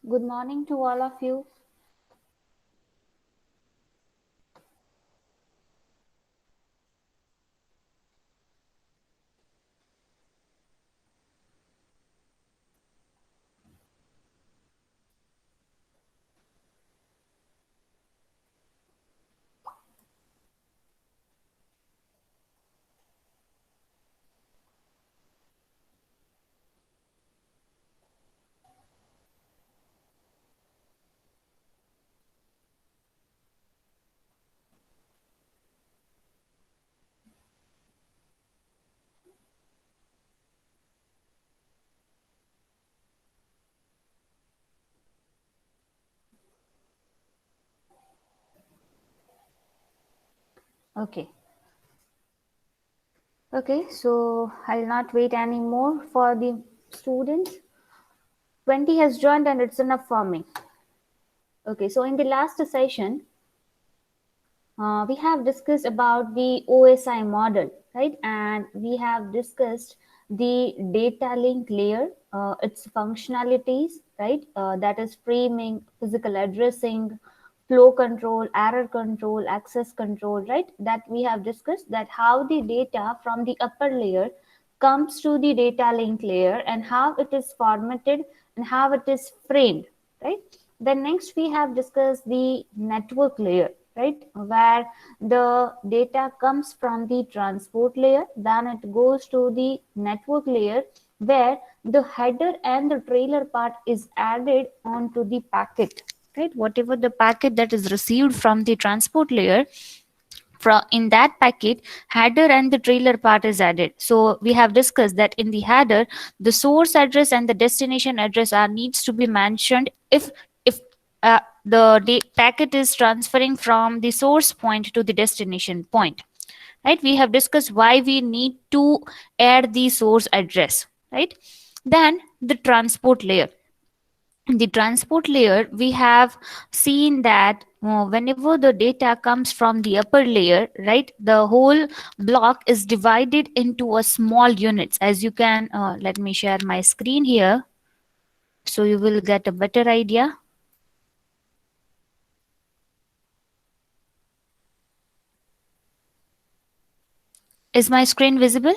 Good morning to all of you. Okay. Okay, so I'll not wait anymore for the students. 20 has joined and it's enough for me. Okay, so in the last session, we have discussed about the OSI model, right? And we have discussed the data link layer, its functionalities, right? That is framing, physical addressing, flow control, error control, access control, right? That we have discussed that how the data from the upper layer comes to the data link layer and how it is formatted and how it is framed, right? Then next we have discussed the network layer, right, where the data comes from the transport layer, then it goes to the network layer where the header and the trailer part is added onto the packet, right? Whatever the packet that is received from the transport layer, from in that packet, header and the trailer part is added. So we have discussed that in the header the source address and the destination address are needs to be mentioned if the packet is transferring from the source point to the destination point, right? We have discussed why we need to add the source address, right? Then the transport layer. In the transport layer we have seen that whenever the data comes from the upper layer, right, the whole block is divided into a small units. As you can let me share my screen here so you will get a better idea. Is my screen visible?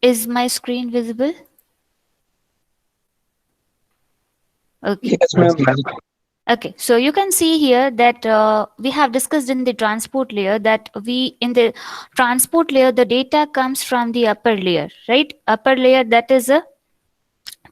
Is my screen visible? Okay. Yes, ma'am. Okay, so you can see here that we have discussed in the transport layer that we in the transport layer the data comes from the upper layer, right? Upper layer, that is a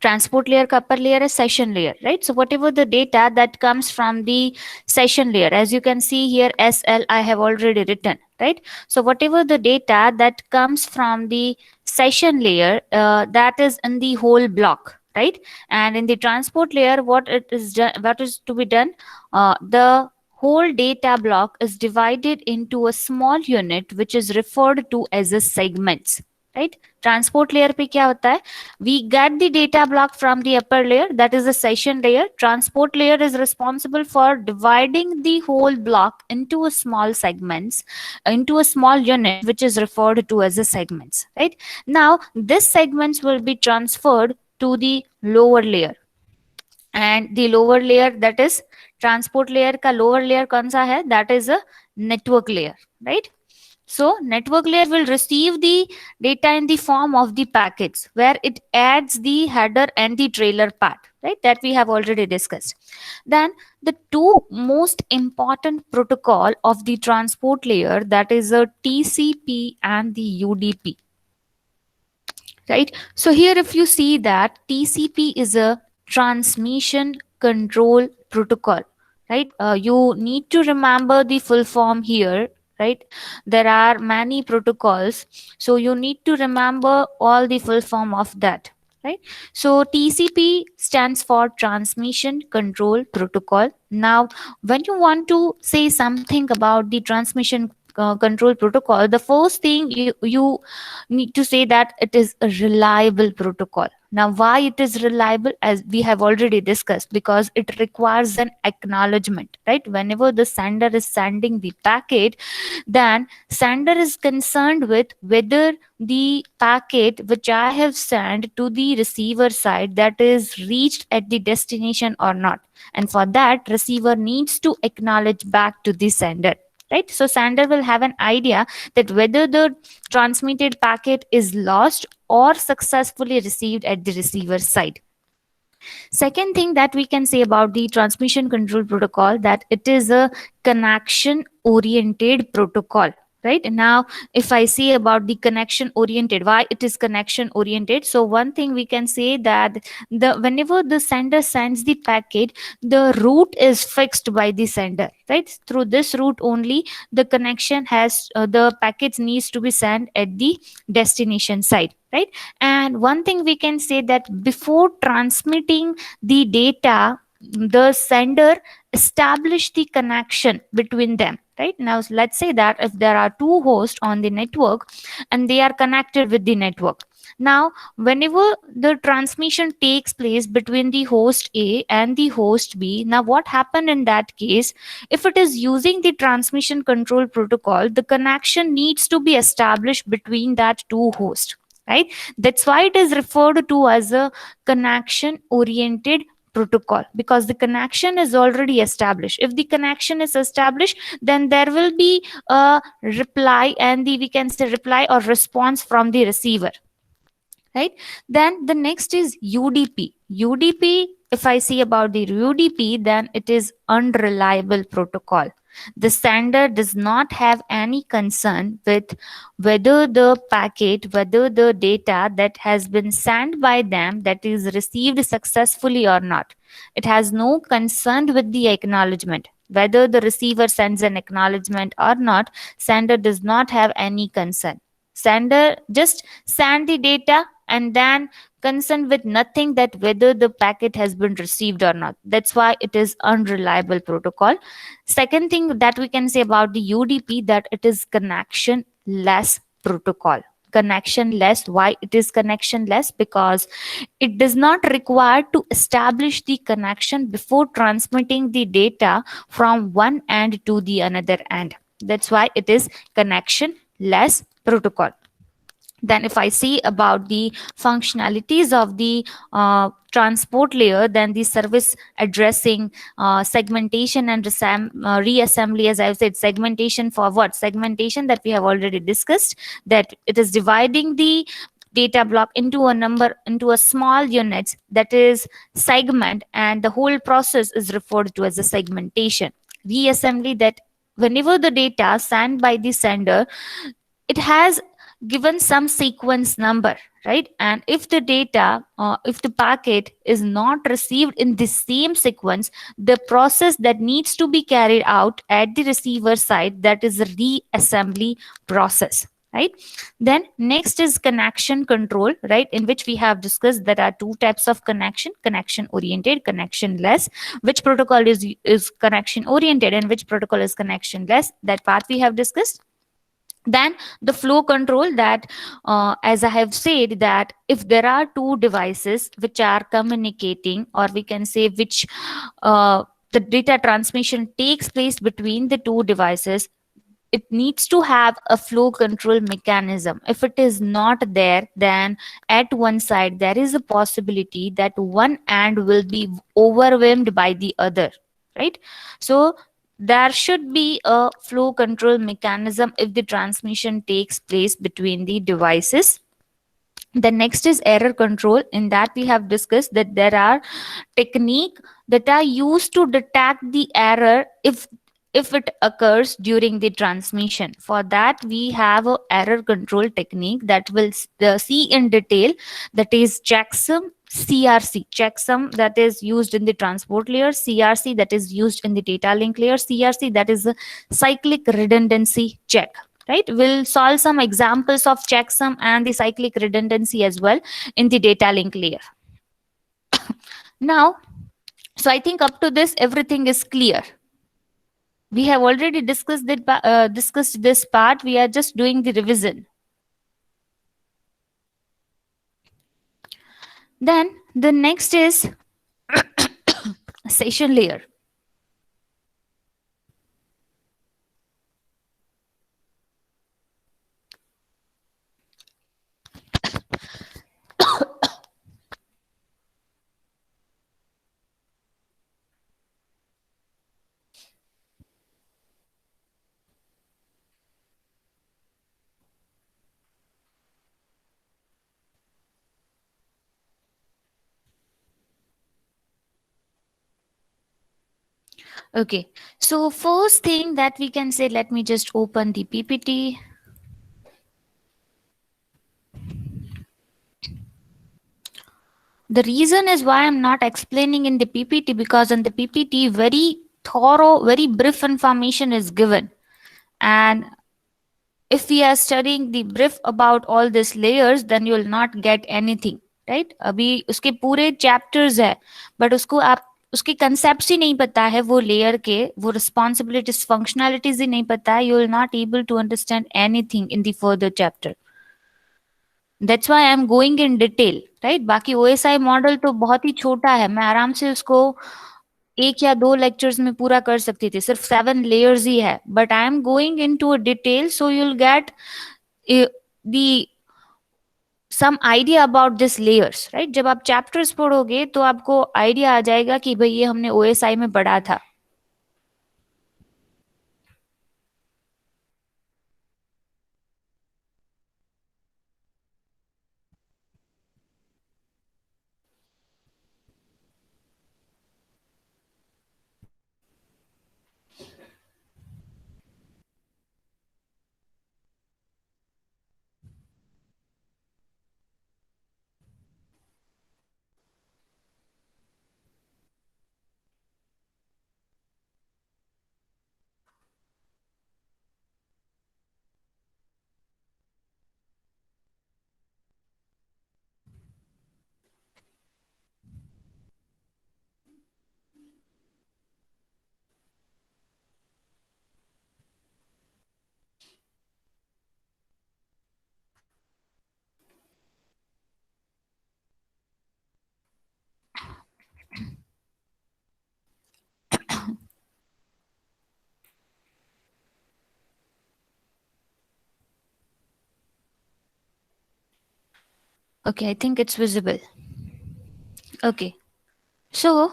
transport layer ka upper layer is session layer, right? So whatever the data that comes from the session layer, as you can see here, SL I have already written, right? So whatever the data that comes from the session layer, that is in the whole block, right? And in the transport layer, what it is done, what is to be done, the whole data block is divided into a small unit which is referred to as a segments, right? Transport layer पे क्या होता है, we get the data block from the upper layer, that is the session layer. Transport layer is responsible for dividing the whole block into a small segments, into a small unit which is referred to as the segments, right? Now this segments will be transferred to the lower layer, and the lower layer, that is transport layer का lower layer कौन सा है, that is a network layer, right? So network layer will receive the data in the form of the packets where it adds the header and the trailer part, right? That we have already discussed. Then the two most important protocol of the transport layer, that is a TCP and the UDP, right? So here if you see that TCP is a transmission control protocol, right? You need to remember the full form here, right? There are many protocols, so you need to remember all the full form of that, right? So TCP stands for transmission control protocol. Now when you want to say something about the transmission control protocol, the first thing you need to say that it is a reliable protocol, Now, why it is reliable? As we have already discussed, because it requires an acknowledgement, right? Whenever the sender is sending the packet, then sender is concerned with whether the packet which I have sent to the receiver side, that is reached at the destination or not. And for that, receiver needs to acknowledge back to the sender, right? So sender will have an idea that whether the transmitted packet is lost or successfully received at the receiver side. Second thing that we can say about the transmission control protocol, that it is a connection oriented protocol. Right now, if I say about the connection oriented, why it is connection oriented? So one thing we can say that the whenever the sender sends the packet, the route is fixed by the sender, right? Through this route only, the connection has the packets needs to be sent at the destination side, right? And one thing we can say that before transmitting the data, the sender establish the connection between them, right? Now let's say that if there are two hosts on the network and they are connected with the network, now whenever the transmission takes place between the host A and the host B, now what happened in that case? If it is using the transmission control protocol, the connection needs to be established between that two hosts, right? That's why it is referred to as a connection oriented protocol, because the connection is already established. If the connection is established, then there will be a reply, and the we can say reply or response from the receiver, right? Then the next is UDP. If I see about the UDP, then it is unreliable protocol. The sender does not have any concern with whether the packet, whether the data that has been sent by them, that is received successfully or not. It has no concern with the acknowledgement. Whether the receiver sends an acknowledgement or not, sender does not have any concern. Sender just send the data and then concerned with nothing that whether the packet has been received or not. That's why it is unreliable protocol. Second thing that we can say about the UDP, that it is connection less protocol. Connection less. Why it is connection less? Because it does not require to establish the connection before transmitting the data from one end to the another end. That's why it is connection less protocol. Then if I see about the functionalities of the transport layer, then the service addressing, segmentation and reassembly, as I've said, segmentation for what? Segmentation that we have already discussed, that it is dividing the data block into a small units, that is segment, and the whole process is referred to as a segmentation. Reassembly, that whenever the data sent by the sender, it has given some sequence number, right? And if the data, if the packet is not received in the same sequence, the process that needs to be carried out at the receiver side, that is a reassembly process, right? Then next is connection control, right? In which we have discussed there are two types of connection: connection oriented, connection less. Which protocol is connection oriented and which protocol is connection less? That part we have discussed. Then the flow control, that as I have said, that if there are two devices which are communicating, or we can say which the data transmission takes place between the two devices, it needs to have a flow control mechanism. If it is not there, then at one side there is a possibility that one end will be overwhelmed by the other, right? So there should be a flow control mechanism if the transmission takes place between the devices. The next is error control. In that we have discussed that there are technique that are used to detect the error if it occurs during the transmission. For that we have a error control technique that will see in detail, that is checksum, CRC. Checksum, that is used in the transport layer. CRC, that is used in the data link layer. CRC, that is a cyclic redundancy check, right? We'll solve some examples of checksum and the cyclic redundancy as well in the data link layer. Now, so I think up to this everything is clear. We have already discussed this part. We are just doing the revision. Then the next is session layer. Okay, so first thing that we can say, let me just open the PPT. The reason is why I'm not explaining in the PPT, because in the PPT, very thorough, very brief information is given. And if we are studying the brief about all these layers, then you will not get anything, right? अभी उसके पूरे chapters है, but उसको आप उसके concepts ही नहीं पता है, वो layer के वो responsibilities functionalities ही नहीं पता है, you will not able to understand anything in the further chapter. That's why I am going in detail, right? बाकी OSI मॉडल तो बहुत ही छोटा है, मैं आराम से उसको एक या दो लेक्चर्स में पूरा कर सकती थी, सिर्फ 7 लेयर्स ही है, but I am going into detail so you'll get the some idea about this layers, right? जब आप चैप्टर्स पढ़ोगे तो आपको आइडिया आ जाएगा कि भाई ये हमने ओएसआई में पढ़ा था. Okay, I think it's visible. Okay, so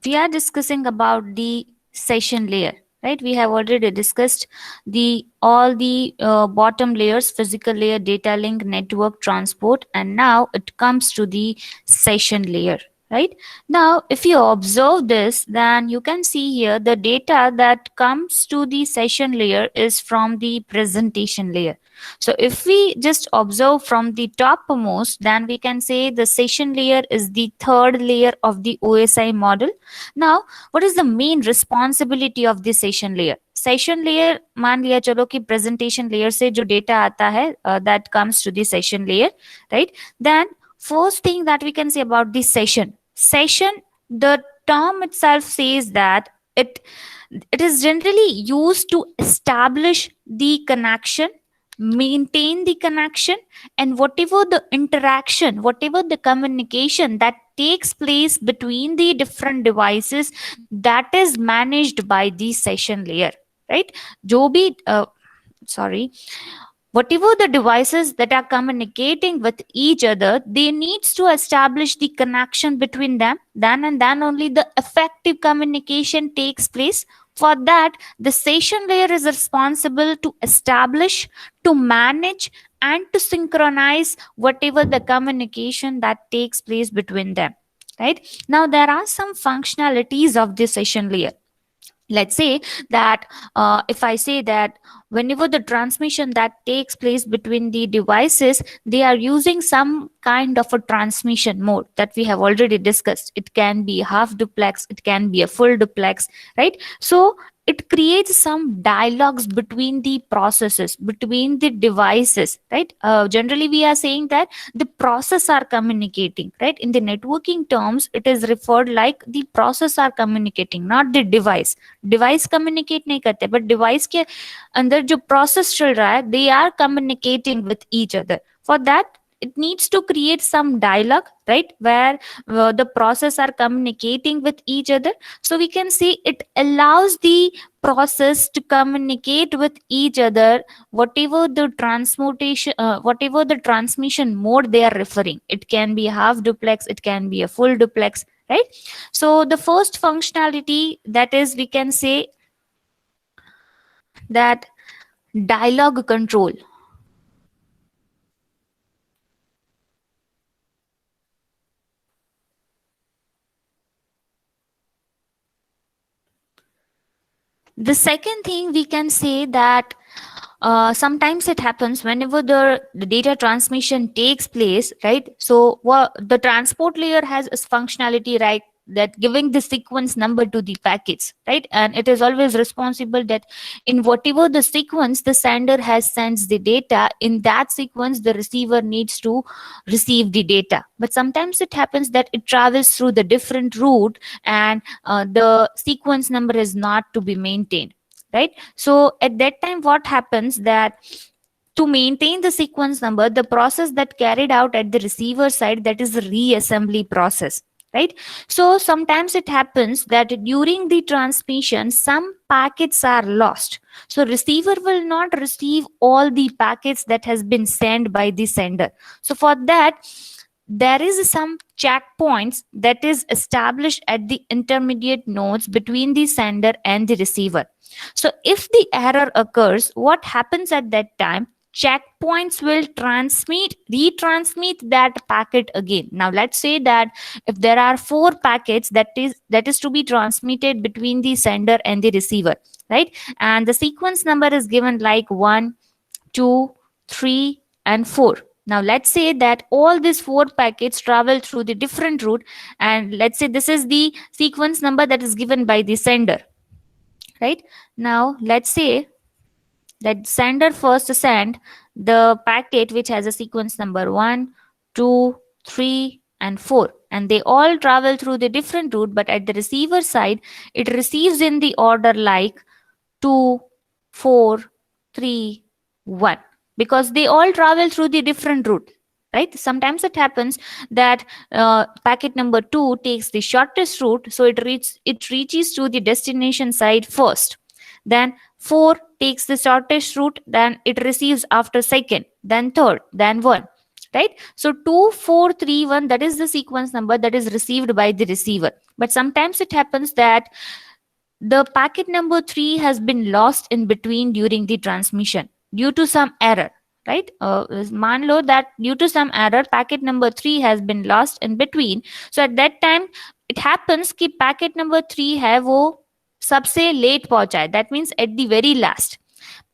we are discussing about the session layer, right? We have already discussed the all the bottom layers: physical layer, data link, network, transport, and now it comes to the session layer, right? Now if you observe this, then you can see here the data that comes to the session layer is from the presentation layer. So if we just observe from the topmost, then we can say the session layer is the third layer of the OSI model. Now, what is the main responsibility of this session layer? Session layer, मान लिया चलो कि presentation layer से जो data आता है, that comes to the session layer, right? Then first thing that we can say about the session, the term itself says that it is generally used to establish the connection, maintain the connection, and whatever the interaction, whatever the communication that takes place between the different devices, that is managed by the session layer, right? जो भी sorry, whatever the devices that are communicating with each other, they needs to establish the connection between them, then and then only the effective communication takes place. For that, the session layer is responsible to establish, to manage, and to synchronize whatever the communication that takes place between them, right? Now there are some functionalities of the session layer. Let's say that if I say that whenever the transmission that takes place between the devices, they are using some kind of a transmission mode that we have already discussed. It can be half duplex, it can be a full duplex, right? So it creates some dialogues between the processes, between the devices, right? Generally we are saying that the process are communicating, right? In the networking terms, it is referred like the process are communicating, not the device. Device communicate नहीं करते, but device के अंदर जो process चल रहा है, they are communicating with each other. For that it needs to create some dialogue, right, where the process are communicating with each other. So we can see it allows the process to communicate with each other, whatever the transmutation whatever the transmission mode they are referring. It can be half duplex, it can be a full duplex, right? So the first functionality, that is, we can say that dialogue control. The second thing we can say that sometimes it happens whenever the data transmission takes place, right? So the transport layer has its functionality, right, that giving the sequence number to the packets, right? And it is always responsible that in whatever the sequence the sender has sends the data, in that sequence the receiver needs to receive the data. But sometimes it happens that it travels through the different route, and the sequence number is not to be maintained, right? So at that time what happens that to maintain the sequence number, the process that carried out at the receiver side, that is the reassembly process, right? So sometimes it happens that during the transmission some packets are lost, so receiver will not receive all the packets that has been sent by the sender. So for that, there is some checkpoints that is established at the intermediate nodes between the sender and the receiver. So if the error occurs, what happens at that time? Checkpoints will retransmit that packet again. Now let's say that if there are four packets that is to be transmitted between the sender and the receiver, right? And the sequence number is given like 1, 2, 3, and 4. Now let's say that all these four packets travel through the different route, and let's say this is the sequence number that is given by the sender, right? Now let's say that sender first send the packet which has a sequence number 1, 2, 3, and 4, and they all travel through the different route, but at the receiver side it receives in the order like 2, 4, 3, 1, because they all travel through the different route, right? Sometimes it happens that packet number 2 takes the shortest route, so it reaches to the destination side first. Then 4 takes the shortest route, then it receives after second, then third, then 1, right? So 2, 4, 3, 1, that is the sequence number that is received by the receiver. But sometimes it happens that the packet number 3 has been lost in between during the transmission due to some error, right? Man lo that due to some error packet number 3 has been lost in between. So at that time it happens कि packet number 3 है वो सबसे late पहुंचा है, that means at the very last.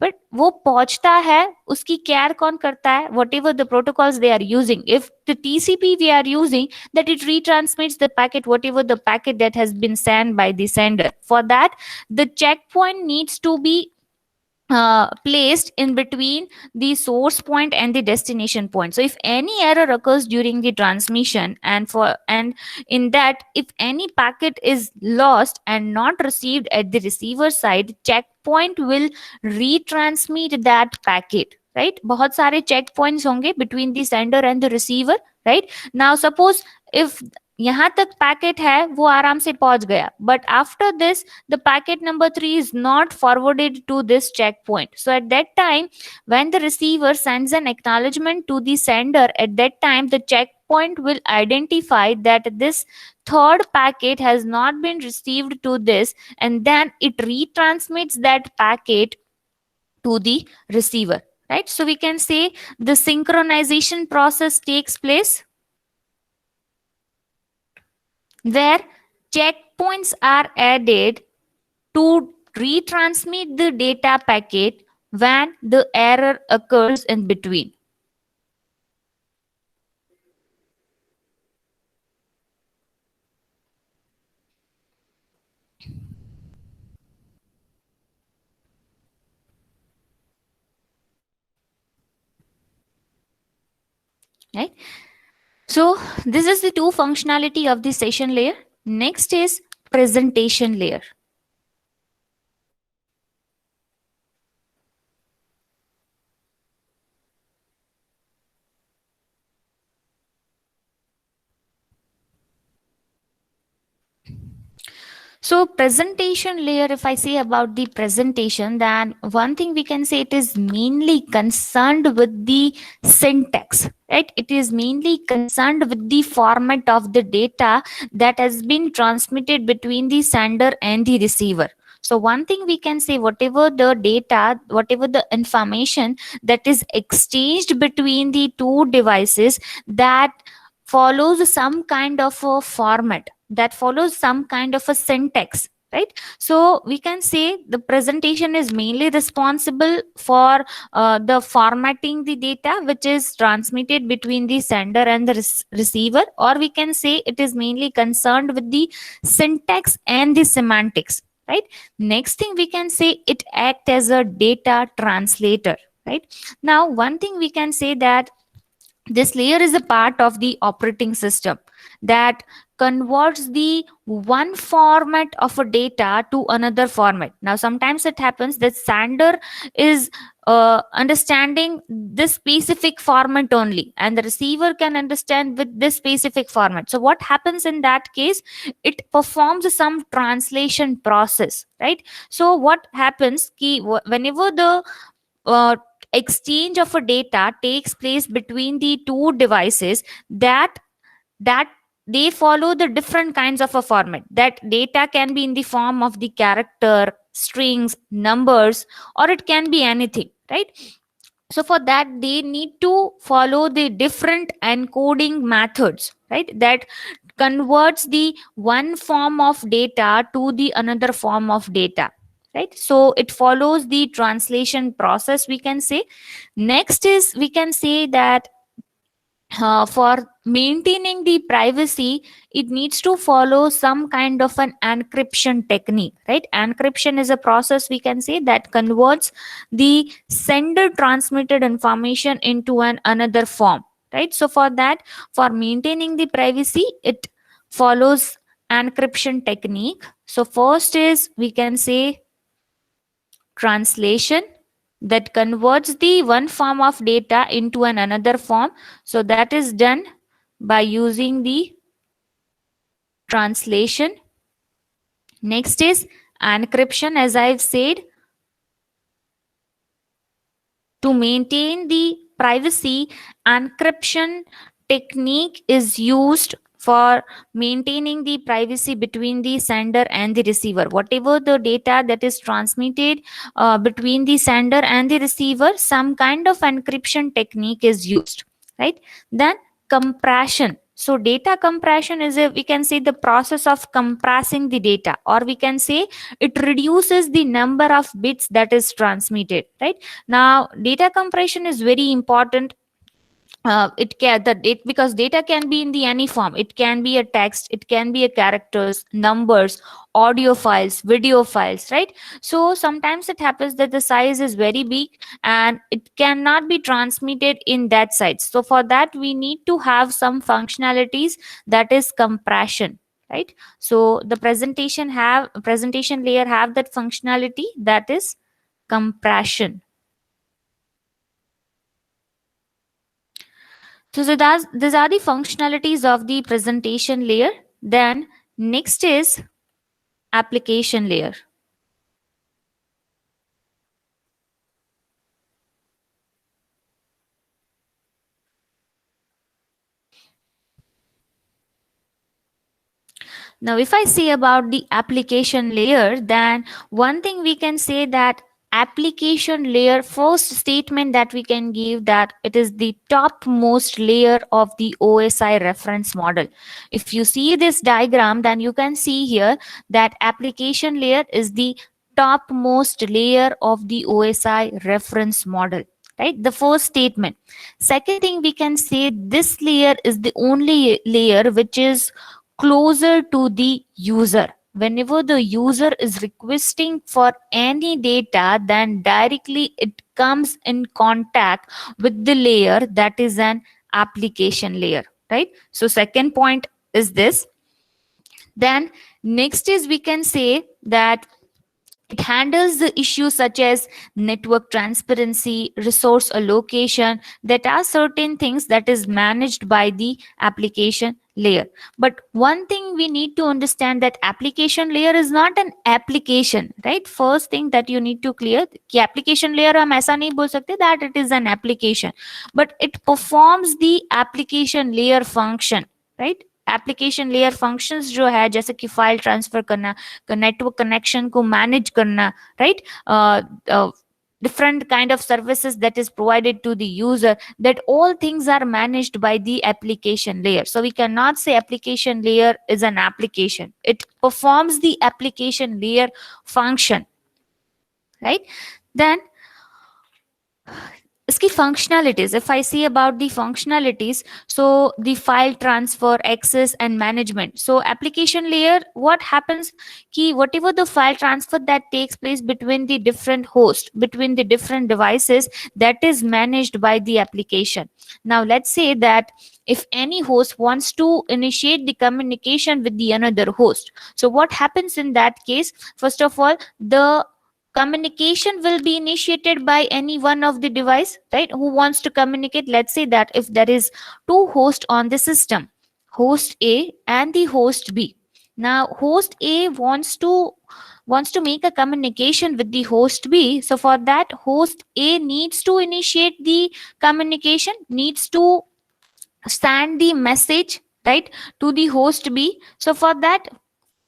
बट वो पहुंचता है, उसकी केयर कौन करता है? Whatever the protocols they are using, if the TCP we are using, that it retransmits the packet, whatever the packet that has been sent by the sender. For that, the checkpoint needs to be placed in between the source point and the destination point. So if any error occurs during the transmission, and in that if any packet is lost and not received at the receiver side, checkpoint will retransmit that packet, right? बहुत सारे checkpoints होंगे between the sender and the receiver, right? Now suppose if यहाँ तक packet है वो आराम से पहुंच गया, but after this the packet number 3 is not forwarded to this checkpoint. So at that time, when the receiver sends an acknowledgement to the sender, at that time the checkpoint will identify that this third packet has not been received to this, and then it retransmits that packet to the receiver, right? So we can say the synchronization process takes place where checkpoints are added to retransmit the data packet when the error occurs in between. Right? So this is the two functionality of the session layer. Next is presentation layer. So presentation layer, if I say about the presentation, then one thing we can say, it is mainly concerned with the syntax, right? It is mainly concerned with the format of the data that has been transmitted between the sender and the receiver. So one thing we can say, whatever the data, whatever the information that is exchanged between the two devices, that follows some kind of a format, that follows some kind of a syntax, right? So we can say the presentation is mainly responsible for the formatting the data which is transmitted between the sender and the receiver, or we can say it is mainly concerned with the syntax and the semantics, right? Next thing we can say, it act as a data translator, right? Now one thing we can say that this layer is a part of the operating system that converts the one format of a data to another format. Now sometimes it happens that sender is understanding this specific format only, and the receiver can understand with this specific format. So what happens in that case, it performs some translation process, right? So what happens whenever the uh, exchange of a data takes place between the two devices, that they follow the different kinds of a format. That data can be in the form of the character, strings, numbers, or it can be anything, right? So for that they need to follow the different encoding methods, right? That converts the one form of data to the another form of data, right? So it follows the translation process, we can say. Next is, we can say that for maintaining the privacy, it needs to follow some kind of an encryption technique, right? Encryption is a process, we can say, that converts the sender transmitted information into an another form, right? So for that, for maintaining the privacy, it follows encryption technique. So first is, we can say, translation, that converts the one form of data into an another form. So that is done by using the translation. Next is encryption, as I've said. To maintain the privacy, encryption technique is used for maintaining the privacy between the sender and the receiver. Whatever the data that is transmitted between the sender and the receiver, some kind of encryption technique is used, right? Then compression. So data compression is a, we can say, the process of compressing the data, or we can say it reduces the number of bits that is transmitted, right? Now data compression is very important. It can that it because data can be in the any form. It can be a text, it can be a characters, numbers, audio files, video files, right? So sometimes it happens that the size is very big and it cannot be transmitted in that size. So for that we need to have some functionalities, that is compression, right? So the presentation layer have that functionality, that is compression. So these are the functionalities of the presentation layer. Then next is application layer. Now, if I say about the application layer, then one thing we can say that application layer, first statement that we can give, that it is the topmost layer of the OSI reference model. If you see this diagram, then you can see here that application layer is the topmost layer of the OSI reference model. Right, the first statement. Second thing we can say, this layer is the only layer which is closer to the user. Whenever the user is requesting for any data, then directly it comes in contact with the layer that is an application layer, right? So second point is this. Then next is, we can say that it handles the issues such as network transparency, resource allocation. That are certain things that is managed by the application layer. But one thing we need to understand, that application layer is not an application, right? First thing that you need to clear कि application layer हम ऐसा नहीं बोल सकते that it is an application, but it performs the application layer function, right? Application layer functions जो है, जैसे कि फाइल ट्रांसफर करना, नेटवर्क कनेक्शन को मैनेज करना, right, different kind of services that is provided to the user, that all things are managed by the application layer. So we cannot say application layer is an application, it performs the application layer function, right? Then इसकी functionalities, if I see about the functionalities, so the file transfer, access and management. So application layer, what happens ki whatever the file transfer that takes place between the different hosts, between the different devices, that is managed by the application. Now let's say that if any host wants to initiate the communication with the another host, so what happens in that case? First of all, the communication will be initiated by any one of the device, right, who wants to communicate. Let's say that if there is two hosts on the system, host A and the host B. Now host A wants to make a communication with the host B. So for that, host A needs to initiate the communication, needs to send the message, right, to the host B. So for that,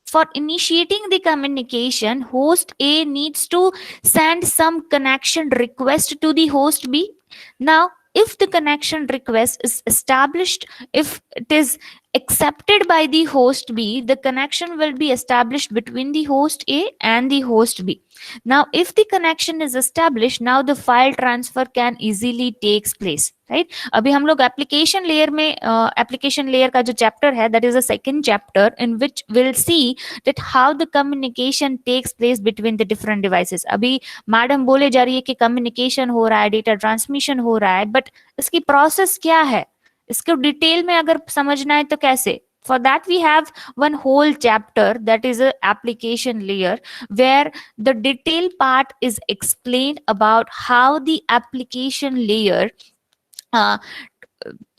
for initiating the communication, host A needs to send some connection request to the host B. Now, if the connection request is established, if it is accepted by the host B, the connection will be established between the host A and the host B. Now, if the connection is established, now the file transfer can easily takes place, right? अभी हम लोग application layer में application layer का जो chapter है, that is a second chapter in which will see that how the communication takes place between the different devices. अभी madam बोले जा रही है कि कम्युनिकेशन हो रहा है, डेटा ट्रांसमिशन हो रहा है, बट इसकी प्रोसेस क्या है, इसको डिटेल में अगर समझना है तो कैसे? For that we have one whole chapter, that is a application layer, where the detail part is explained about how the application layer uh,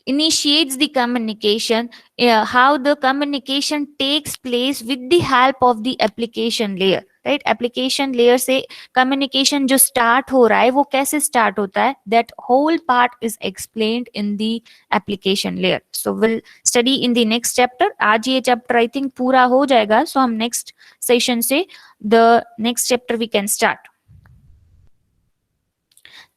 initiates the communication, how the communication takes place with the help of the application layer, right? application layer से communication जो start हो रहा है वो कैसे start होता है, that whole part is explained in the application layer. So we'll study in the next chapter. आज ये chapter I think पूरा हो जाएगा, so हम next session से the next chapter we can start.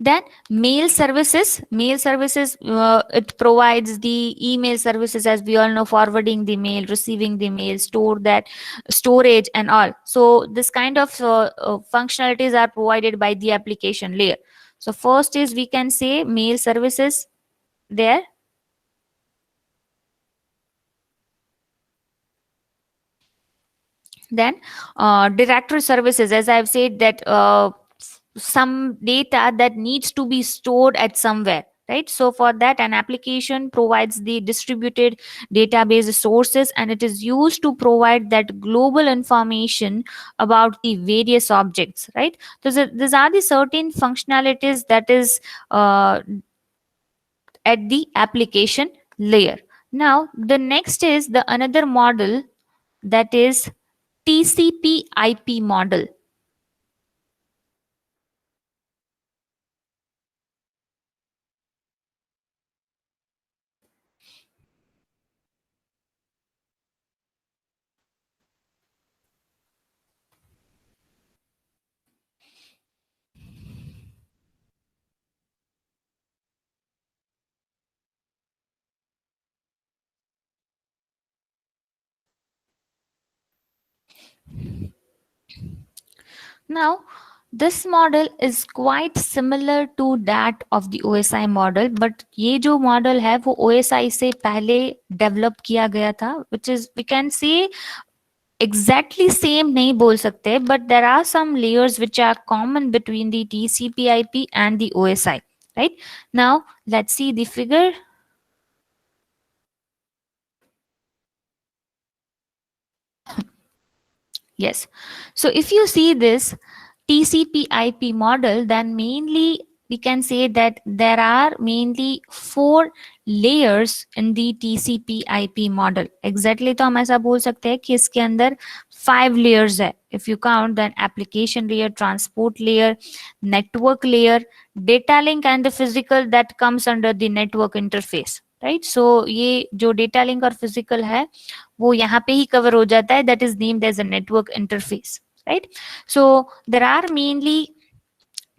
Then mail services, it provides the email services, as we all know, forwarding the mail, receiving the mail, storage and all. So this kind of functionalities are provided by the application layer. So first is, we can say, mail services there. Then directory services, as I've said, that some data that needs to be stored at somewhere, right? So for that, an application provides the distributed database sources, and it is used to provide that global information about the various objects, right? So these are the certain functionalities that is at the application layer. Now the next is the another model, that is TCP IP model. Now, this model is quite similar to that of the OSI model, but ये जो model है वो OSI से पहले develop किया गया था, which is, we can say, exactly same नहीं बोल सकते, but there are some layers which are common between the TCP/IP and the OSI, right? Now, let's see the figure. Yes. So if you see this TCP/IP model, then mainly we can say that there are mainly 4 layers in the TCP IP model. Exactly तो हम ऐसा बोल सकते हैं कि इसके अंदर 5 layers है. If you count, then application layer, transport layer, network layer, data link and the physical that comes under the network interface. Right? So ये जो data link और physical है वो यहाँ पे ही cover हो जाता है. That is named as a network interface. Right? So there are mainly,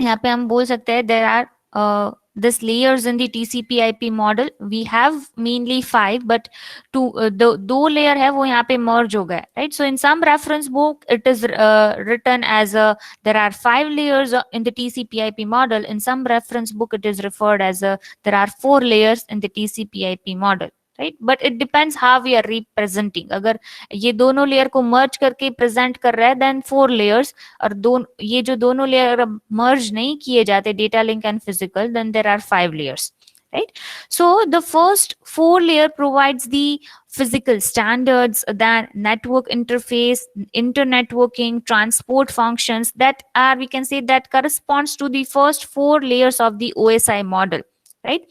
यहाँ पे हम बोल सकते हैं there are this layers in the TCP/IP model. We have mainly 5, but दो layer है वो यहाँ पे merge हो गया, right? So in some reference book it is written as there are 5 layers in the TCP/IP model. In some reference book it is referred as there are 4 layers in the TCP/IP model, right? But it depends how we are representing. अगर ये दोनों layer को merge करके present कर रहा है then 4 layers, और ये जो दोनों लेयर मर्ज नहीं किए जाते, data link and physical, then there are 5 layers, right? So the first 4 layer provides the physical standards, then network interface, internetworking, transport functions that are, we can say, that corresponds to the first 4 layers of the OSI model, right?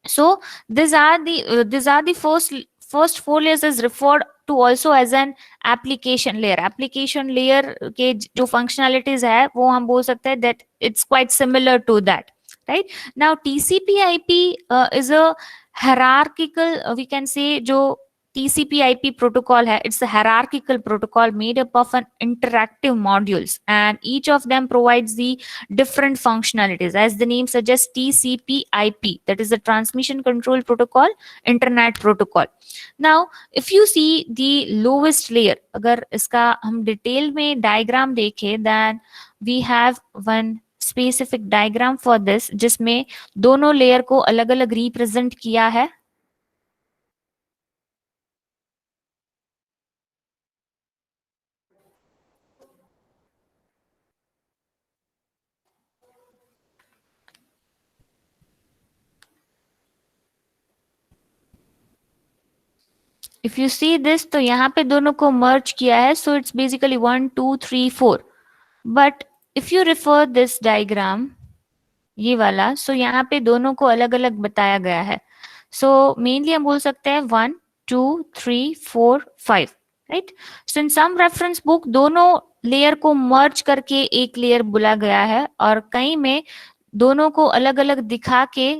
So these are the first 4 layers is referred to also as an application layer. Application layer के जो functionalities है वो हम बोल सकते हैं that it's quite similar to that, right? Now TCP/IP is a hierarchical, we can say, जो TCP/IP protocol है, it's a hierarchical protocol made up of an interactive modules, and each of them provides the different functionalities. As the name suggests, TCP/IP, that is the transmission control protocol, internet protocol. Now if you see the lowest layer, अगर इसका हम detail में diagram देखें, then we have one specific diagram for this जिसमें दोनों layer को अलग अलग रिप्रेजेंट किया है. इफ यू सी दिस, तो यहाँ पे दोनों को मर्ज किया है, so it's basically 1 2 3 4. But if you refer this diagram, ये वाला, सो यहाँ पे दोनों को अलग अलग बताया गया है. सो मेनली हम बोल सकते हैं 1 2 3 4 5, राइट? सो इन सम रेफरेंस बुक दोनों लेयर को मर्ज करके एक लेयर बोला गया है, और कहीं में दोनों को अलग अलग दिखा के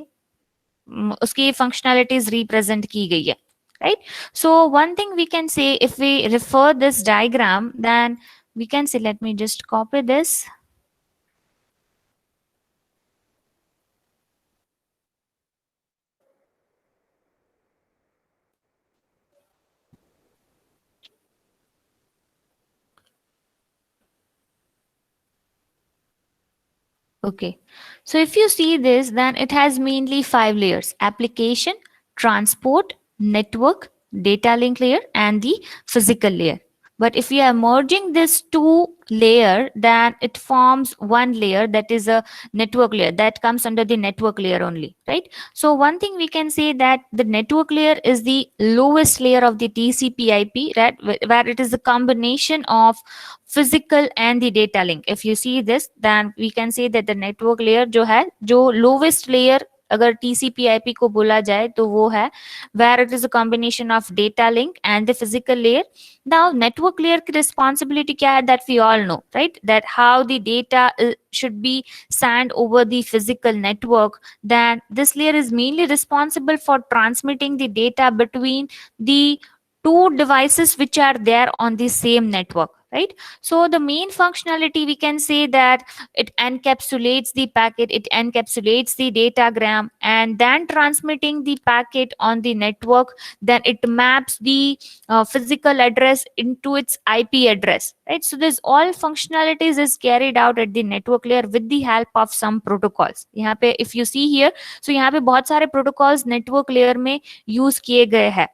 उसकी फंक्शनैलिटीज रिप्रेजेंट की गई है, right? So one thing we can say, if we refer this diagram, then we can say, let me just copy this. Okay, so if you see this, then it has mainly 5 layers: application, transport, network, data link layer, and the physical layer. But if we are merging this 2 layer, then it forms one layer, that is a network layer, that comes under the network layer only, right? So one thing we can say that the network layer is the lowest layer of the TCP/IP, right? Where it is a combination of physical and the data link. If you see this, then we can say that the network layer जो है, जो lowest layer अगर TCP/IP को बोला जाए तो वो है where it is a combination of data link and the physical layer. Now network layer की responsibility क्या है, that we all know, right? That how the data should be sent over the physical network. Then this layer is mainly responsible for transmitting the data between the two devices which are there on the same network, right? So the main functionality, we can say that it encapsulates the packet, it encapsulates the datagram, and then transmitting the packet on the network, then it maps the physical address into its IP address, right? So this all functionalities is carried out at the network layer with the help of some protocols. यहाँ पे if you see here, so यहाँ पे बहुत सारे protocols network layer में use किए गए हैं,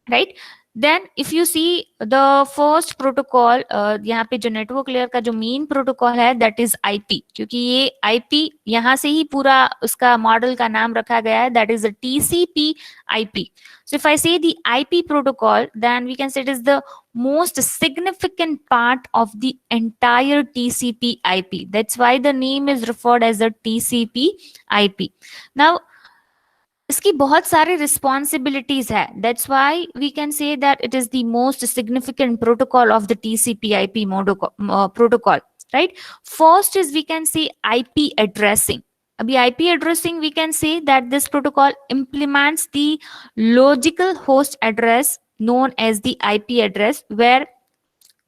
right? Then if you see the first protocol, यहाँ पे जो नेटवर्क लेयर का जो मेन प्रोटोकॉल है दैट इज आईपी, क्योंकि ये आईपी यहाँ से ही पूरा उसका मॉडल का नाम रखा गया है, that is a TCP IP. So if I say the IP protocol, then we can say it is the most significant part of the entire TCP IP. That's why the name is referred as a TCP IP. Now इसकी बहुत सारी responsibilities है, that's why we can say that it is the most significant protocol of the TCP IP protocol, right. First is we can say IP addressing. अभी IP addressing we can say that this protocol implements the logical host address known as the IP address, where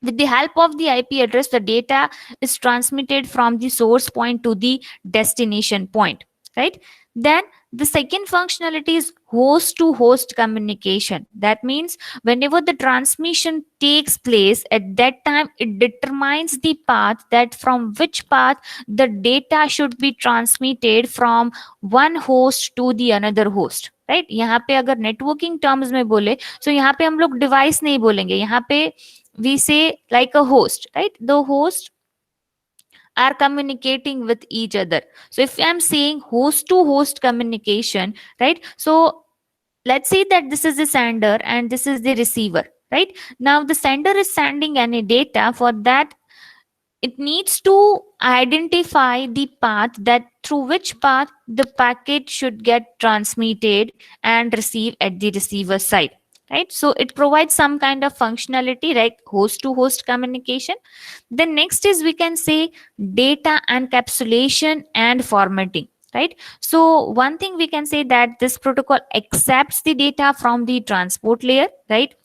with the help of the IP address the data is transmitted from the source point to the destination point, right. Then the second functionality is host to host communication. That means whenever the transmission takes place, at that time it determines the path, that from which path the data should be transmitted from one host to the another host, right. यहाँ पे अगर networking terms में बोले, so यहाँ पे हम लोग device नहीं बोलेंगे, यहाँ पे we say like a host, right. The host are communicating with each other. So if I'm saying host to host communication, right, so let's say that this is the sender and this is the receiver, right. Now the sender is sending any data. For that it needs to identify the path, that through which path the packet should get transmitted and received at the receiver side, right. So it provides some kind of functionality like host to host communication. Then next is we can say data encapsulation and formatting, right. So one thing we can say that this protocol accepts the data from the transport layer, right.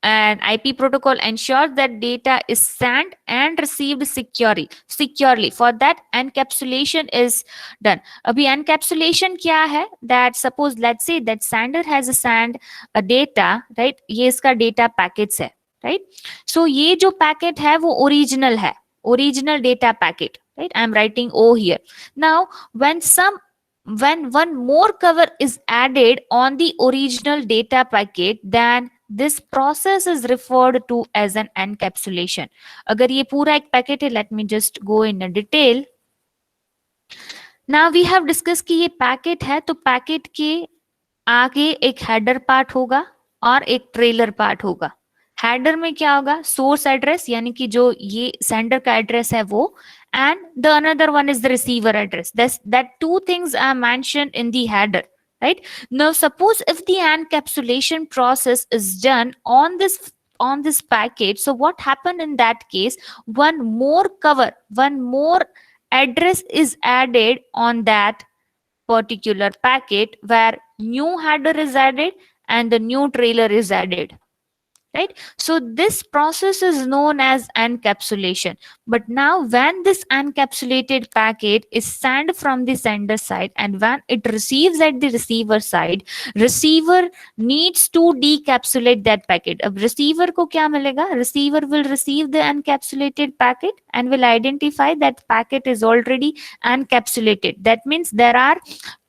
And IP protocol ensures that data is sent and received securely. For that encapsulation is done. अभी encapsulation क्या है? That suppose let's say that sender has sent a data, right? ये इसका data packets है, right? So ये जो packet है वो original है, original data packet, right? I'm writing O here. Now when one more cover is added on the original data packet, then this process is referred to as an encapsulation. अगर ये पूरा एक packet है, let me just go in a detail. Now we have discussed कि ये packet है, तो packet के आगे एक हेडर पार्ट होगा और एक ट्रेलर पार्ट होगा. हेडर में क्या होगा? सोर्स एड्रेस, यानी कि जो ये सेंडर का एड्रेस है वो, and the another one is the receiver address. That two things are mentioned in the header, right. Now suppose if the encapsulation process is done on this packet, so what happened in that case? One more cover, one more address is added on that particular packet, where new header is added and the new trailer is added, right. So this process is known as encapsulation. But now when this encapsulated packet is sent from the sender side and when it receives at the receiver side, receiver needs to decapsulate that packet. अब receiver को क्या मिलेगा? Receiver will receive the encapsulated packet and will identify that packet is already encapsulated. That means there are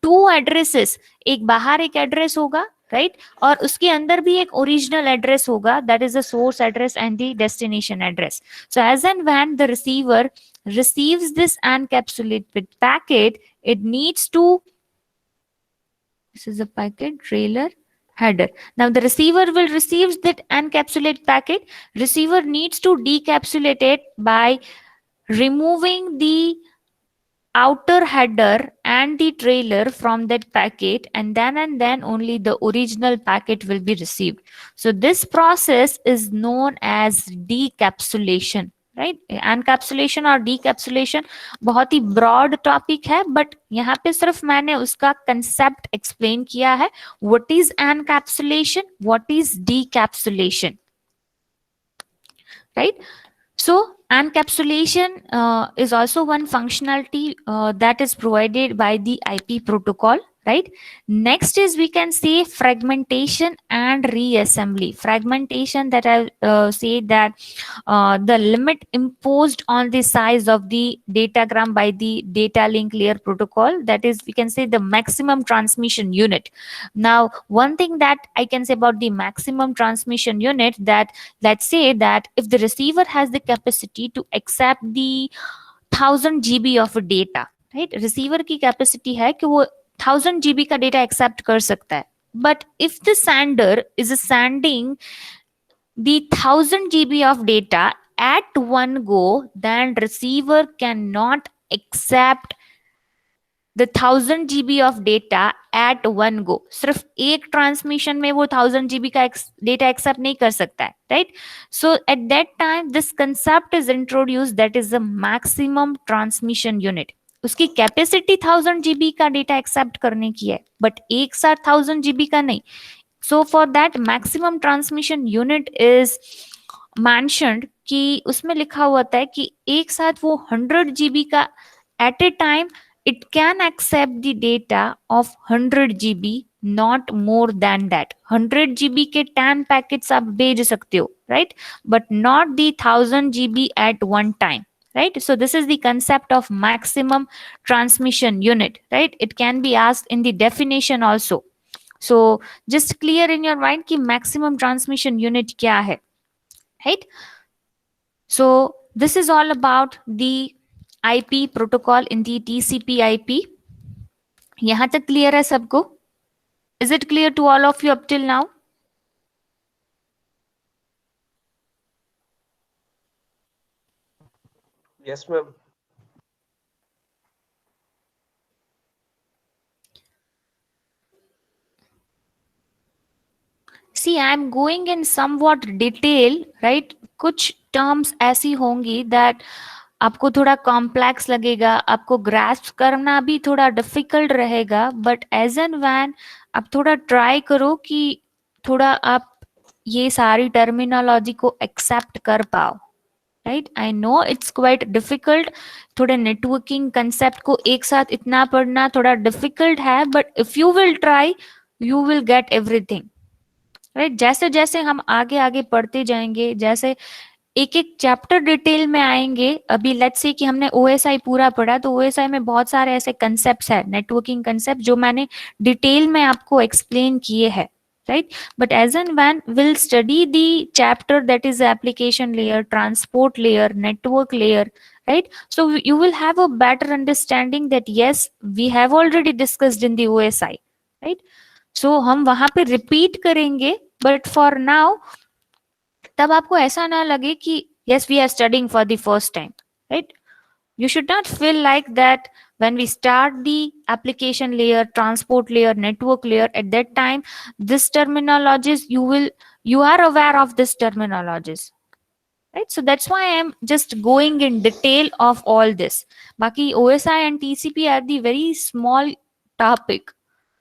two addresses, एक बाहर एक address होगा, right, और उसके अंदर भी एक ओरिजिनल एड्रेस होगा, that is the source address and the destination address. So as and when the receiver receives this encapsulated packet, it needs to, this is a packet, trailer, header. Now the receiver will receive that encapsulated packet. Receiver needs to decapsulate it by removing the outer header and the trailer from that packet, and then only the original packet will be received. So this process is known as decapsulation, right. Encapsulation और decapsulation बहुत ही broad topic है, but यहाँ पे सिर्फ मैंने उसका concept explain किया है. What is encapsulation? What is decapsulation? Right. So encapsulation is also one functionality that is provided by the IP protocol, right? Next is we can say fragmentation and reassembly. Fragmentation, that I say that the limit imposed on the size of the datagram by the data link layer protocol, that is we can say the maximum transmission unit. Now one thing that I can say about the maximum transmission unit, that let's say that if the receiver has the capacity to accept the 1000 GB of data, right? Receiver की capacity है कि वो 1000 GB का data accept कर सकता है. But if the sender is sending the 1000 GB of data at one go, then receiver cannot accept the 1000 GB of data at one go. सिर्फ एक ट्रांसमिशन में वो 1000 GB का डेटा एक्सेप्ट नहीं कर सकता है, right? So at that time this concept is introduce, that is the maximum transmission unit. उसकी कैपेसिटी 1000 GB का डेटा एक्सेप्ट करने की है, बट एक साथ 1000 GB का नहीं. So for that maximum transmission unit is mentioned कि उसमें लिखा हुआ है कि एक साथ वो 100 GB का at a time it can accept the data of 100 GB, not more than that. 100 GB के 10 पैकेट्स आप भेज सकते हो, right? But not the 1000 GB at one time, right? So this is the concept of maximum transmission unit, right? It can be asked in the definition also. So just clear in your mind कि maximum transmission unit क्या है, right? So this is all about the IP protocol in the TCP IP. यहां तक clear है सबको? Is it clear to all of you up till now? Yes, ma'am. See, I am going in somewhat detail, right? कुछ terms ऐसी होंगी that आपको थोड़ा complex लगेगा, आपको ग्रास्प करना भी थोड़ा डिफिकल्ट रहेगा, बट एज एंड वैन आप थोड़ा ट्राई करो कि थोड़ा आप ये सारी टर्मिनोलॉजी को एक्सेप्ट कर पाओ, right? I know it's quite difficult, थोड़े नेटवर्किंग कंसेप्ट को एक साथ इतना पढ़ना थोड़ा डिफिकल्ट है, but if you will try you will get everything, right? जैसे जैसे हम आगे आगे पढ़ते जाएंगे, जैसे एक एक चैप्टर डिटेल में आएंगे, अभी लेट्स से कि हमने ओएसआई पूरा पढ़ा, तो ओएसआई में बहुत सारे ऐसे कंसेप्ट्स है, नेटवर्किंग कंसेप्ट, जो मैंने डिटेल में आपको एक्सप्लेन किए हैं, right? But as and when we'll study the chapter that is application layer, transport layer, network layer, right? So you will have a better understanding that yes, we have already discussed in the OSI, right? So हम वहां पे repeat करेंगे, but for now तब आपको ऐसा ना लगे कि yes, we are studying for the first time, right? You should not feel like that when we start the application layer, transport layer, network layer, at that time this terminologies you are aware of this terminologies, right? So that's why I'm just going in detail of all this. Baki OSI and TCP are the very small topic,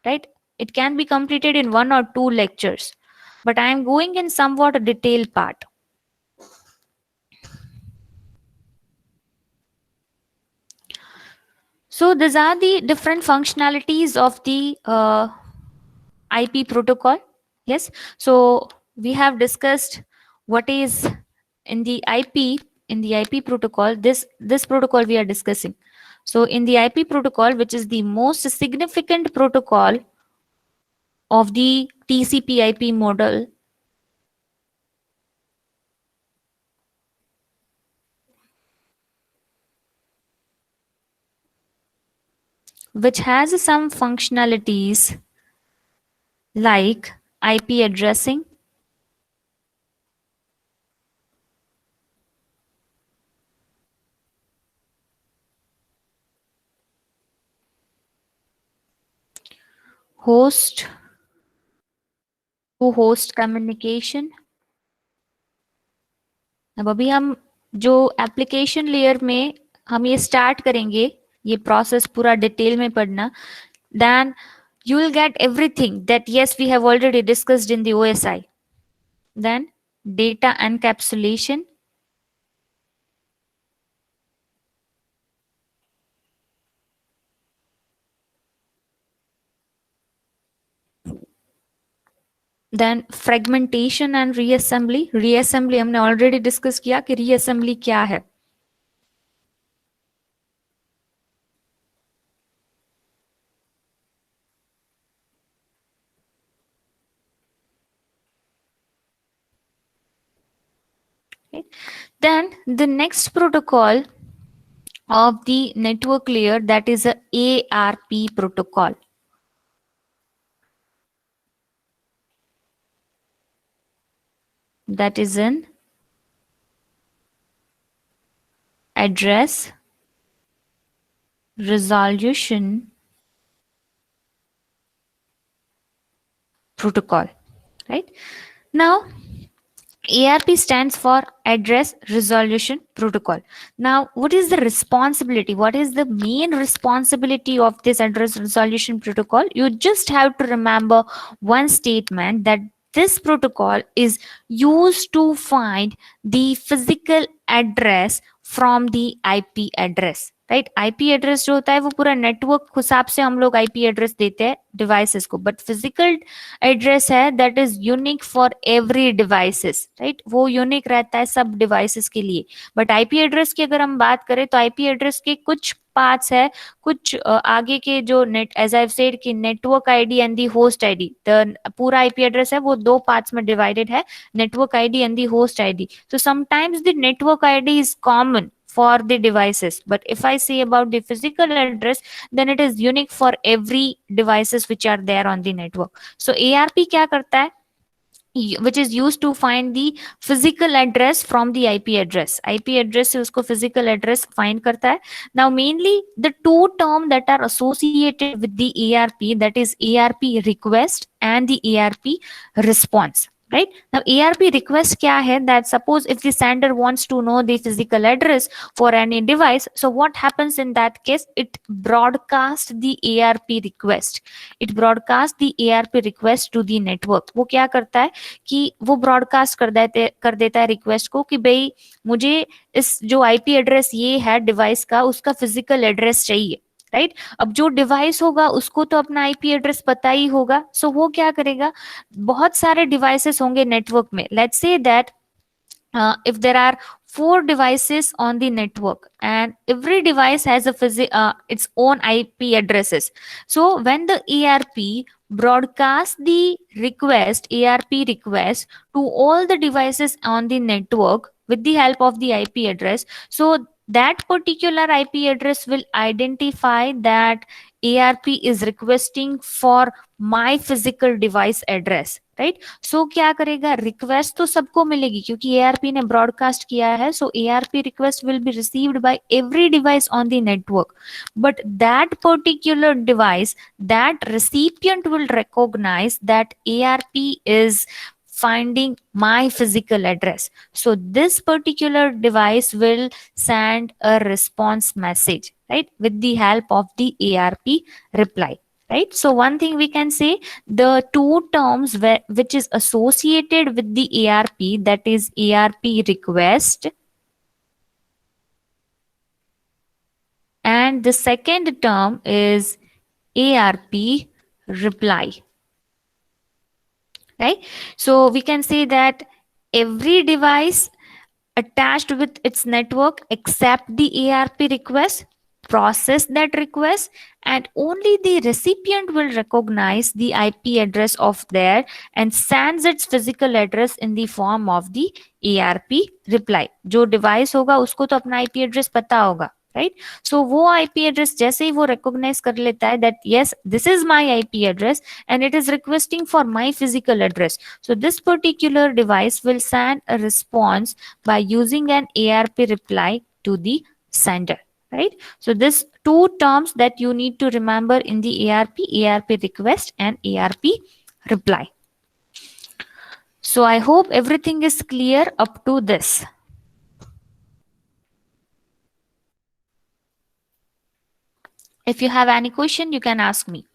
right? It can be completed in 1 or 2 lectures, but I am going in somewhat a detailed part. So these are the different functionalities of the IP protocol. Yes. So we have discussed what is in the IP protocol. This protocol we are discussing. So in the IP protocol, which is the most significant protocol of the TCP/IP model, which has some functionalities like IP addressing, host to host communication. अब अभी हम जो application layer में हम ये start करेंगे, ये process पूरा डिटेल में पढ़ना, then you will get everything that yes we have already discussed in the OSI. Then data encapsulation, then fragmentation and reassembly. Reassembly हमने ऑलरेडी डिस्कस किया कि रीअसेंबली क्या है. Okay. Then the next protocol of the network layer, that is a ARP protocol. That is an address resolution protocol. Right now, ARP stands for Address Resolution Protocol. Now, what is the responsibility? What is the main responsibility of this Address Resolution Protocol? You just have to remember one statement, that this protocol is used to find the physical address from the IP address. Right. IP address जो होता है वो पूरा network हिसाब से हम लोग IP address देते हैं डिवाइसेस को, बट फिजिकल एड्रेस है that is unique for every devices. Right, वो यूनिक रहता है सब डिवाइसेस के लिए. बट आईपी एड्रेस की अगर हम बात करें तो आईपी एड्रेस के कुछ पार्ट्स है, कुछ आगे के जो नेट, एज आई सेड कि network ID and the host ID, the पूरा आईपी एड्रेस है वो दो पार्ट्स में डिवाइडेड है, network ID and the host ID. So sometimes the network ID is common for the devices, but if I say about the physical address, then it is unique for every devices which are there on the network. So ARP क्या करता है, which is used to find the physical address from the IP address. IP address से उसको physical address find करता है. Now mainly the two terms that are associated with the ARP, that is ARP request and the ARP response. Right now, ARP request क्या है, that suppose if the sender wants to know the physical address for any device, so what happens in that case, it broadcasts the ARP request. It broadcasts the ARP request to the network. वो क्या करता है कि वो broadcast कर देता है request को कि भाई मुझे इस जो आईपी एड्रेस ये है डिवाइस का, उसका फिजिकल एड्रेस चाहिए. राइट, अब जो डिवाइस होगा उसको तो अपना आईपी एड्रेस पता ही होगा. सो वो क्या करेगा, बहुत सारे डिवाइसेस होंगे नेटवर्क में. Let's say that if there are four devices on the network and every device has its own IP addresses. So when the ARP broadcasts the ARP request to all the devices on the network with the help of the IP address, so that particular IP address will identify that ARP is requesting for my physical device address. Right, so क्या करेगा, request तो सबको मिलेगी क्योंकि ARP ने broadcast किया है. So ARP request will be received by every device on the network, but that particular device, that recipient will recognize that ARP is finding my physical address. So this particular device will send a response message, right, with the help of the ARP reply. Right, so one thing we can say, the two terms which is associated with the ARP, that is ARP request, and the second term is ARP reply. Right, so we can say that every device attached with its network accept the ARP request, process that request, and only the recipient will recognize the IP address of there and sends its physical address in the form of the ARP reply. जो device होगा उसको तो अपना IP address पता होगा. Right, सो वो IP address जैसे ही वो रिकॉग्नाइज कर लेता है that yes this is my IP address and it is requesting for my physical address, so this particular device will send a response by using an ARP reply to the sender. Right, so this two terms that you need to remember in the ARP request and ARP reply. So I hope everything is clear up to this. If you have any question, you can ask me.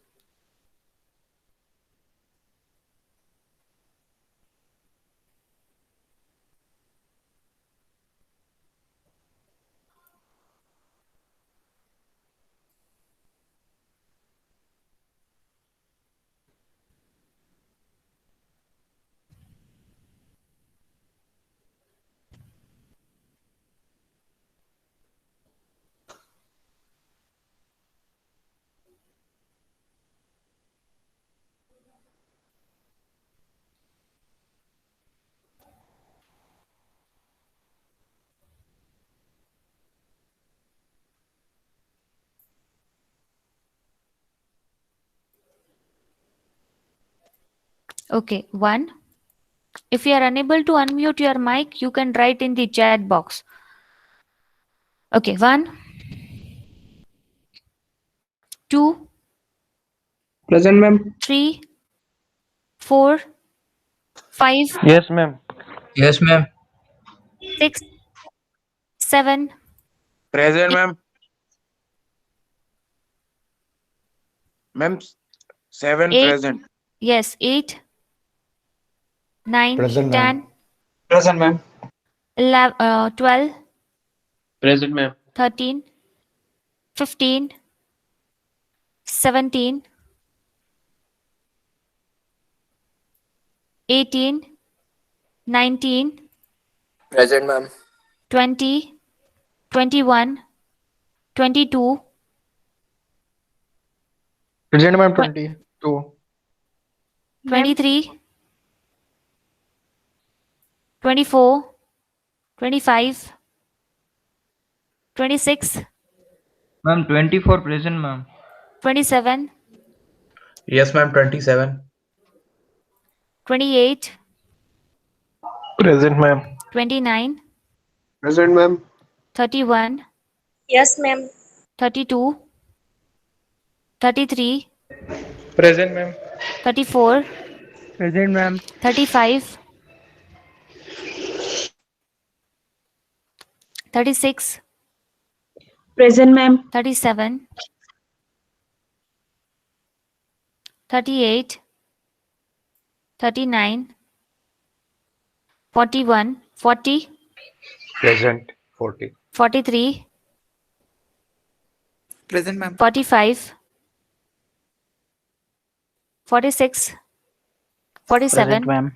Okay, 1. If you are unable to unmute your mic, you can write in the chat box. Okay, 1, 2, Present, ma'am. 3, 4, 5, Yes, ma'am. Yes, ma'am. 6, 7, Present, ma'am. Ma'am, 7 8. present. Yes, 8, 9, Present, ma'am. 10, Present, ma'am. 11, 12, Present, ma'am. 13, 15, 17, 18, 19, Present, ma'am. 20, 21, 22, Present, ma'am. twen- 22. 23, 24, 25, 26, Ma'am, 24 present, ma'am. 27, Yes, ma'am. 27. 28, Present, ma'am. 29, Present, ma'am. 31, Yes, ma'am. 32, 33, Present, ma'am. 34, Present, ma'am. 35, 36, Present, ma'am. 37, 38, 39, 41, 40, Present. 40. 43, Present, ma'am. 45, 46, Present, 47, ma'am.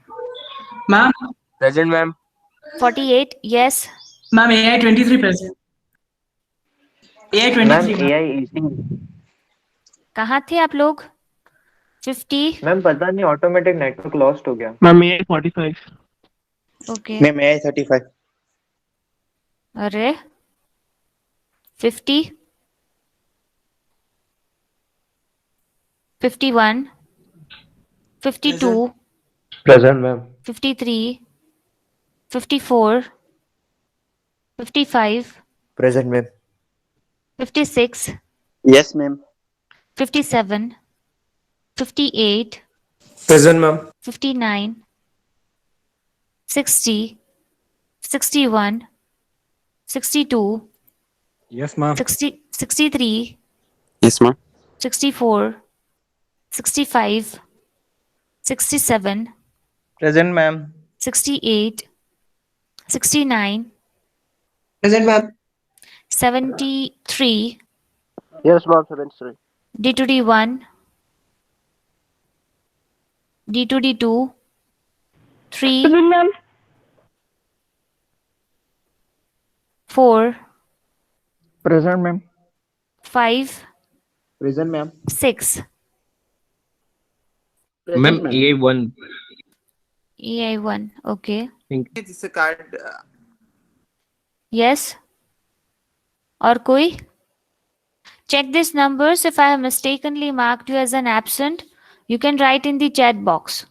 Ma'am, Present, ma'am. 48. Yes. ma'am, AI 23 present. AI Ma'am, 23, ma'am. AI 18. कहाँ थे आप लोग? 50. Ma'am पता नहीं automatic network lost हो गया ma'am AI 45 okay. Ma'am, AI 35. अरे 50, 51, 52, Present, ma'am. 53, 54, 55, Present, ma'am. 56, Yes, ma'am. 57, 58, Present, ma'am. 59, 60, 61, 62, Yes, ma'am. 60, 63, Yes, ma'am. 64, 65, 67, Present, ma'am. 68, 69, Present, ma'am. 73, yes ma'am 73 D to D1, D to D2, 3, Present, ma'am. 4, present ma'am 5, Present, ma'am. 6. present ma'am AI 1. EI1. Okay. This is a card. Yes. और कोई? Check these numbers. If I have mistakenly marked you as an absent, you can write in the chat box.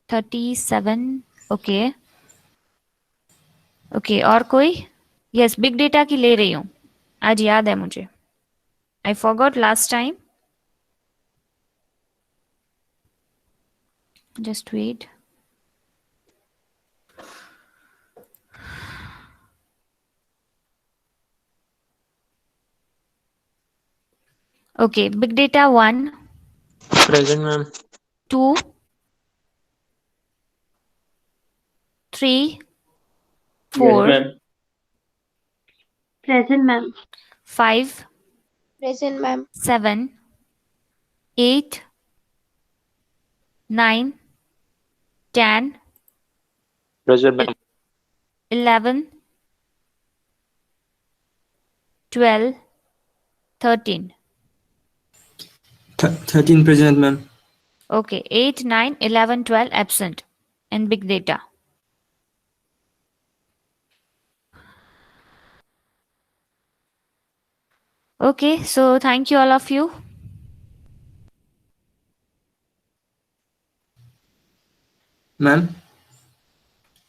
$37. Okay. Okay. और कोई? Yes, big data की ले रही हूँ. आज याद है मुझे. I forgot last time. Just wait. Okay, big data 1, Present, ma'am. 2, 3, 4, ma'am Present, ma'am. 5, Present, ma'am. 7, 8, 9, 10, Present, ma'am. 11, 12, 13. 13 present, ma'am. Okay, 8, 9, 11, 12 absent in big data. Okay, so thank you all of you. Ma'am.